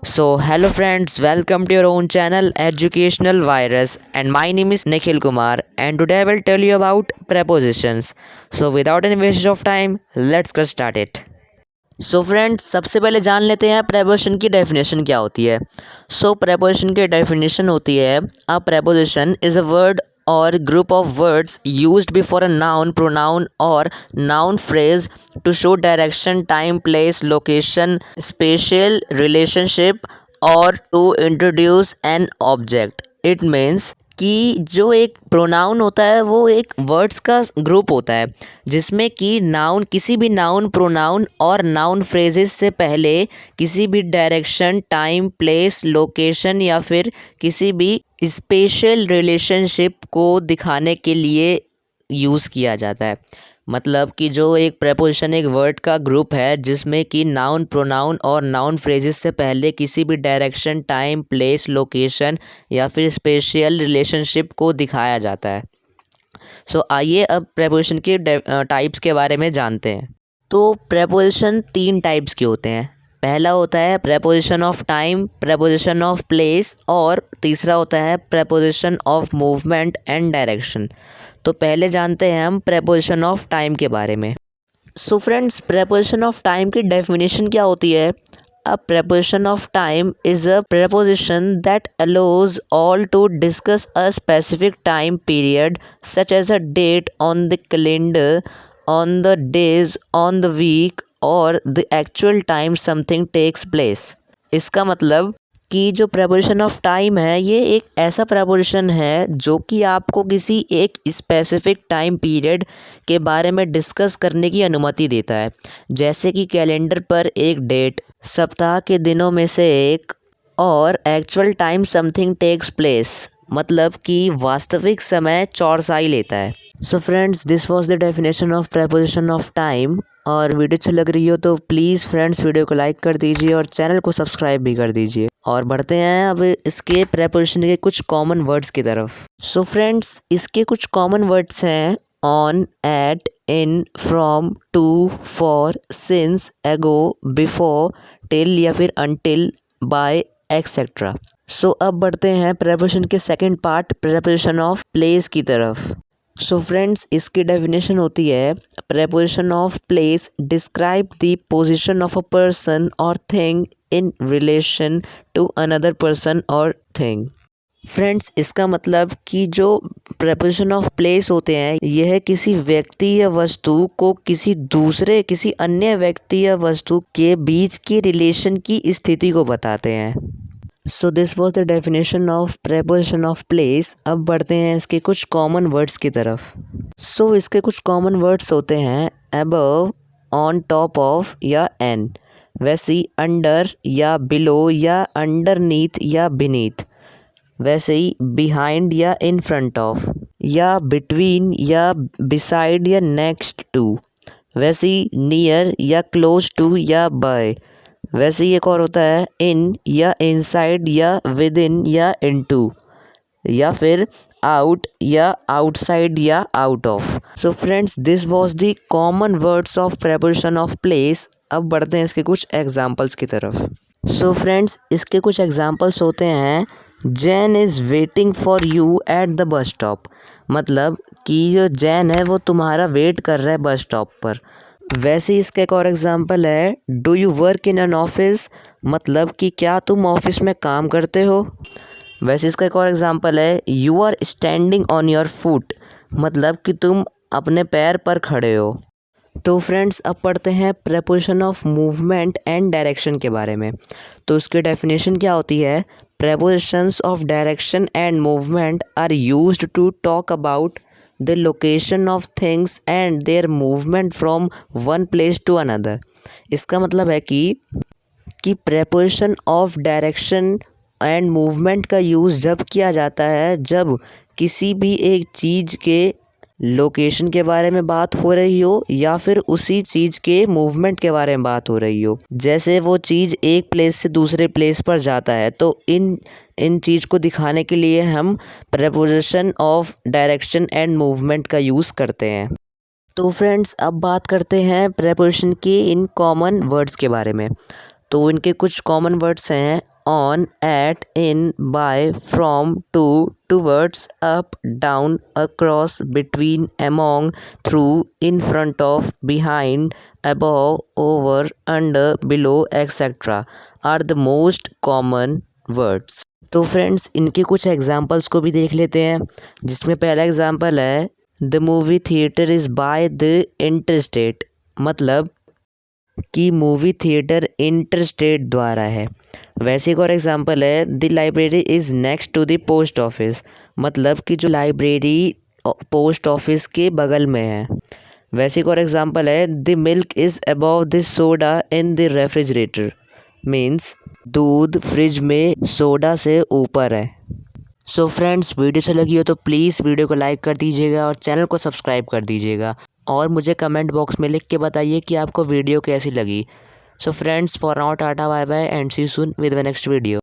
So, hello friends, welcome to your own channel Educational Virus, and my name is Nikhil Kumar, and today I will tell you about prepositions. So, without any wastage of time, let's get started. So friends, सबसे पहले जान लेते हैं preposition की definition क्या होती है। Preposition की डेफिनेशन होती है a preposition is a word or group of words used before a noun, pronoun or noun phrase to show direction, time, place, location, spatial relationship or to introduce an object. It means कि जो एक pronoun होता है वो एक words का group होता है जिसमें कि नाउन, किसी भी नाउन, प्रोनाउन और नाउन फ्रेजेस से पहले किसी भी डायरेक्शन, टाइम, प्लेस, लोकेशन या फिर किसी भी स्पेशल रिलेशनशिप को दिखाने के लिए यूज़ किया जाता है। मतलब कि जो एक प्रेपोजिशन एक वर्ड का ग्रुप है जिसमें कि नाउन, प्रोनाउन और नाउन फ्रेजेस से पहले किसी भी डायरेक्शन, टाइम, प्लेस, लोकेशन या फिर स्पेशल रिलेशनशिप को दिखाया जाता है। आइए अब प्रेपोजिशन के टाइप्स के बारे में जानते हैं। तो प्रेपोजिशन 3 टाइप्स के होते हैं। पहला होता है preposition of time, preposition of place और तीसरा होता है preposition of movement and direction. तो पहले जानते हैं हम प्रेपोजिशन ऑफ टाइम के बारे में। फ्रेंड्स, प्रेपोजिशन ऑफ टाइम की डेफिनेशन क्या होती है? A preposition of time is a preposition that allows all to discuss a specific time period, such as a date on the calendar, on the days, on the week, or the actual time something takes place. इसका मतलब कि जो preposition of time है ये एक ऐसा preposition है जो कि आपको किसी एक स्पेसिफिक टाइम पीरियड के बारे में डिस्कस करने की अनुमति देता है, जैसे कि कैलेंडर पर एक डेट, सप्ताह के दिनों में से एक, और actual time something takes place, मतलब कि वास्तविक समय चौरसाई लेता है। Friends, this was the definition of preposition of time. और वीडियो अच्छी लग रही हो तो प्लीज़ फ्रेंड्स वीडियो को लाइक कर दीजिए और चैनल को सब्सक्राइब भी कर दीजिए। और बढ़ते हैं अब इसके प्रेपोजिशन के कुछ कॉमन वर्ड्स की तरफ। फ्रेंड्स, इसके कुछ कॉमन वर्ड्स हैं on, at, in, from, to, for, since, ago, before, till या फिर अनटिल, बाय, एक्सेट्रा। अब बढ़ते हैं प्रेपोजिशन के second part preposition of place की तरफ। फ्रेंड्स, इसकी डेफिनेशन होती है preposition of place describe the position of a person or thing in relation to another person or thing. Friends, इसका मतलब कि जो प्रेपोजिशन ऑफ प्लेस होते हैं यह किसी व्यक्ति या वस्तु को किसी अन्य व्यक्ति या वस्तु के बीच की रिलेशन की स्थिति को बताते हैं। This was the definition of preposition of place. अब बढ़ते हैं इसके कुछ कॉमन वर्ड्स की तरफ। इसके कुछ कॉमन वर्ड्स होते हैं अबव, ऑन टॉप ऑफ या एन, वैसे ही अंडर या बिलो या अंडरनीथ या बीनीथ, वैसे ही बिहाइंड या इन फ्रंट ऑफ, या बिटवीन या बिसाइड या नेक्स्ट टू, वैसे ही नियर या क्लोज टू या बाय, वैसे ही एक और होता है इन या इनसाइड या विद इन या इनटू, या फिर आउट या आउटसाइड या out of. Friends, this was the common words of preposition of place. अब बढ़ते हैं इसके कुछ एग्जांपल्स की तरफ। फ्रेंड्स, इसके कुछ एग्जांपल्स होते हैं Jain is waiting for you at the bus stop, मतलब कि जो जैन है वो तुम्हारा वेट कर रहा है बस स्टॉप पर। वैसे ही इसका एक और एग्जांपल है do you work in an office, मतलब कि क्या तुम ऑफिस में काम करते हो। वैसे इसका एक और एग्जांपल है you are standing on your foot, मतलब कि तुम अपने पैर पर खड़े हो। फ्रेंड्स, अब पढ़ते हैं preposition of movement and direction के बारे में। उसकी डेफिनेशन क्या होती है? Prepositions of direction and movement are used to talk about the location of things and their movement from one place to another। इसका मतलब है कि preposition of direction and movement का यूज़ जब किया जाता है जब किसी भी एक चीज़ के लोकेशन के बारे में बात हो रही हो या फिर उसी चीज़ के मूवमेंट के बारे में बात हो रही हो। जैसे वो चीज़ एक प्लेस से दूसरे प्लेस पर जाता है तो इन चीज़ को दिखाने के लिए हम preposition of direction and movement का यूज़ करते हैं। फ्रेंड्स, अब बात करते हैं प्रेपोजिशन के इन कॉमन वर्ड्स के बारे में। तो इनके कुछ कॉमन वर्ड्स हैं on, at, in, by, from, to, towards, up, down, across, between, among, through, in front of, behind, above, over, under, below etcetera are the most common words. तो friends इनके कुछ एग्जाम्पल्स को भी देख लेते हैं, जिसमें पहला एग्जाम्पल है the movie theatre is by the interstate, मतलब कि मूवी थिएटर इंटरस्टेट द्वारा है। वैसे एक और एग्जांपल है the library is next to the post office, मतलब कि जो लाइब्रेरी पोस्ट ऑफिस के बगल में है। वैसे एक और एग्जांपल है the milk is above the soda in the refrigerator, means दूध फ्रिज में सोडा से ऊपर है। सो फ्रेंड्स वीडियो अच्छी लगी हो तो प्लीज़ वीडियो को लाइक कर दीजिएगा और चैनल को सब्सक्राइब कर दीजिएगा और मुझे कमेंट बॉक्स में लिख के बताइए कि आपको वीडियो कैसी लगी। So friends for now tata bye bye and see you soon with the next video.